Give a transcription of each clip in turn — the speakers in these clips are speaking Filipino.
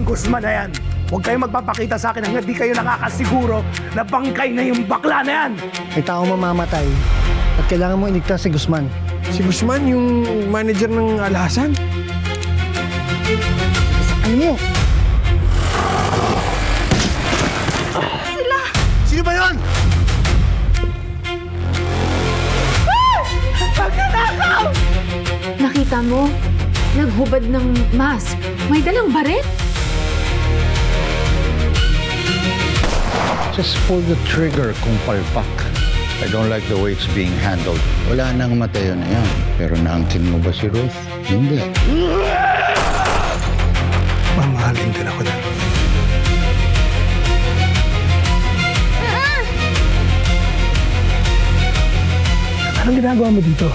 ng Guzman na yan. Huwag kayong magpapakita sa akin hanggang di kayo nakakasiguro na bangkay na yung bakla na yan. May tao mamamatay at kailangan mo iligtas si Guzman. Si Guzman, yung manager ng Alhasan? Ano mo? Sino ba yun? Nakita mo? Naghubad ng mask. May dalang baret. Just pull the trigger kung palpak. I don't like the way it's being handled. Wala nang Mateo na yan. Pero naangkin mo ba si Ruth? Hindi. Mamahalin din ako na. Anong ginagawa mo dito?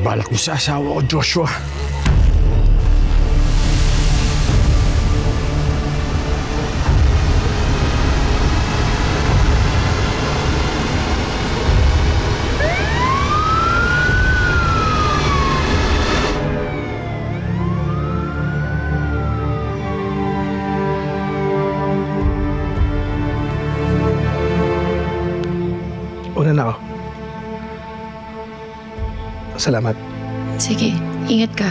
Balak mo sa asawa ko, Joshua. Una na ako. Salamat. Sige, ingat ka.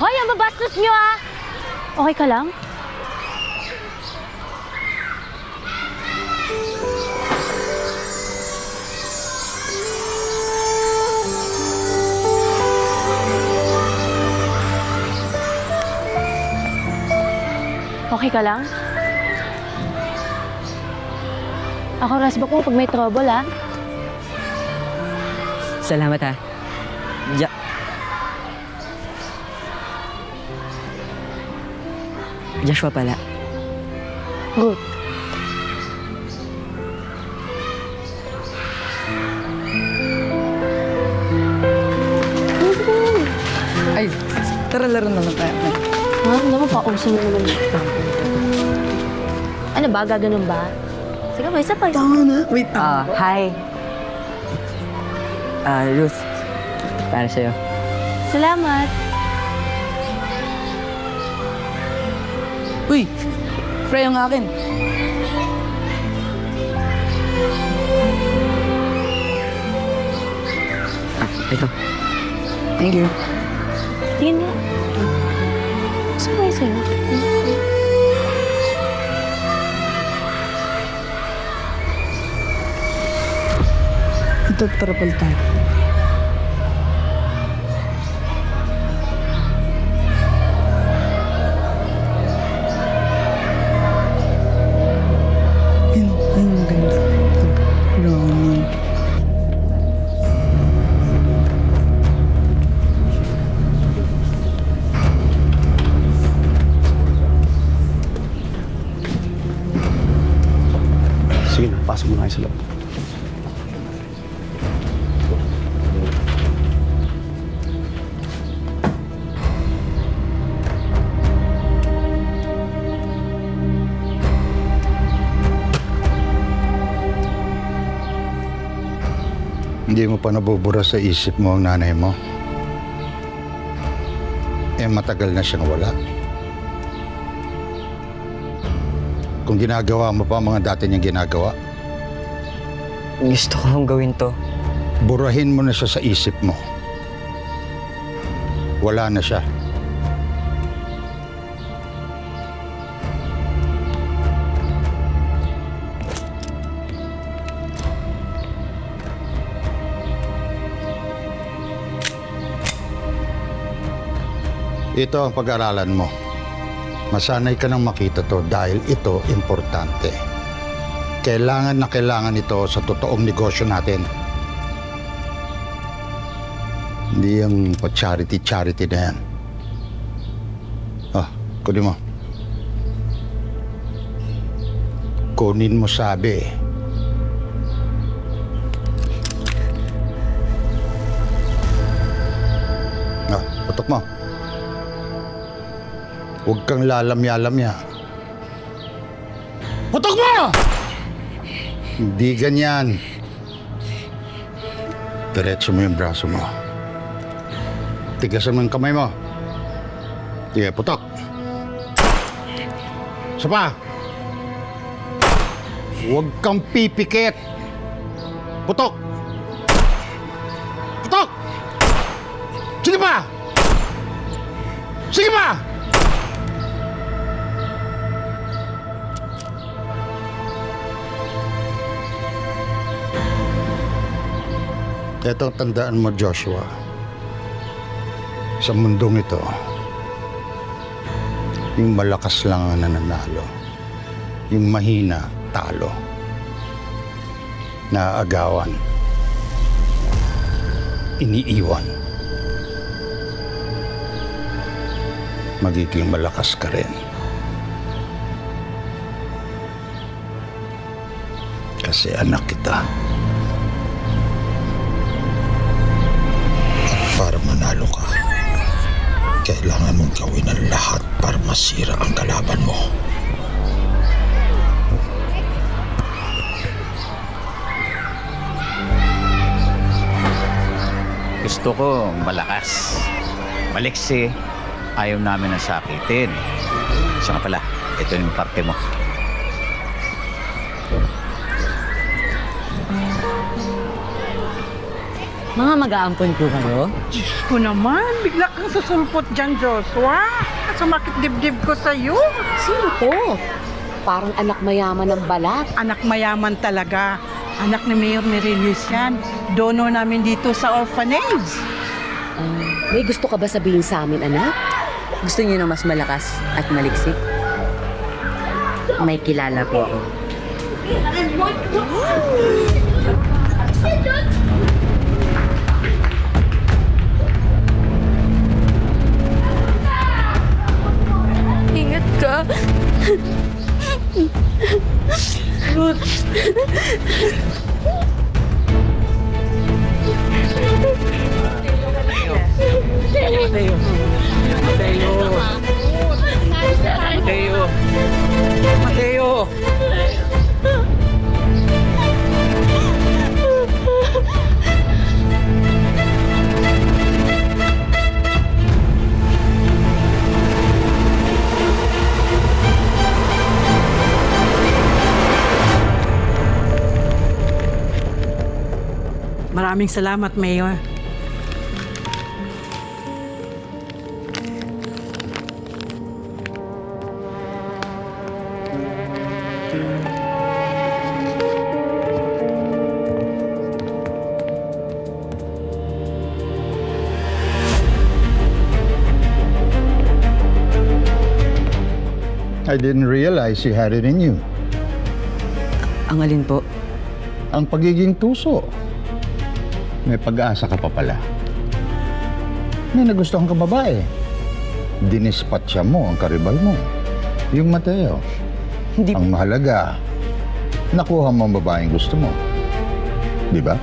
Hoy, ang babastos nyo ah! Okay ka lang? Okay ka lang? Ako rasbak mo pag may trouble ah. Salamat ha. Joshua pala. Good. Ay, tara laro na lang tayo. Ha? Naku, pauso mo naman siya. Ano ba? Gaganon ba? Sige, may isa pa. Tama na. Wait. Hi. Ruth. Para sa'yo. Salamat. Uy! Pre, yung akin. Ito. Thank you. Tingin nga. Saan ba yung sa'yo? Ito, tara pala tayo. Ayun, ang ganda. Brownie. Sige na, pasok mo na kayo sa loob. Hindi mo pa nabubura sa isip mo ang nanay mo. Eh, matagal na siyang wala. Kung ginagawa mo pa ang mga dati niyang ginagawa, Gusto kong gawin to. burahin mo na siya sa isip mo. Wala na siya. Ito ang pag-aralan mo. Masanay ka nang makita to dahil ito importante. Kailangan na kailangan ito sa totoong negosyo natin. Hindi yung pa-charity na yan. Kunin mo. Kunin mo sabi. Putok mo. Huwag kang lalamya-lamya. Putok mo! Hindi ganyan. Diretso mo yung braso mo. Tigasan mo yung kamay mo. Sige, putok. Isa pa. Huwag kang pipikit. Putok. Putok! Sige pa! Sige pa! Ito ang tandaan mo, Joshua. Sa mundong ito, yung malakas lang ang nananalo. Yung mahina, talo. Naaagawan. Iniiwan. Magiging malakas ka rin. Kasi anak kita. At para manalo ka, kailangan mong gawin ang lahat para masira ang kalaban mo. Gusto ko malakas. Maliksi, ayaw namin na sakitin. Siya nga pala, ito yung parte mo. Mga mag-aampon po kayo? Diyos ko naman, bigla kang susulpot dyan, Joshua. Sumakit dibdib ko sa'yo. Sino to? Parang anak mayaman ng balat. Anak mayaman talaga. Anak ni Mayor Merilis yan. Donor namin dito sa orphanage. May gusto ka ba sabihin sa amin, anak? Gusto niyo na mas malakas at maliksik? May kilala po ako. Ingat ka. Ruth. Mateo! Maraming salamat, Mayor. I didn't realize you had it in you. Ang alin po? Ang pagiging tuso. May pag-asa ka pa pala. May nagustuhan ka babae. Dinispatcha mo ang karibal mo. Yung Mateo. Hindi Ang mahalaga, nakuha mo ang babaeng gusto mo. Di ba?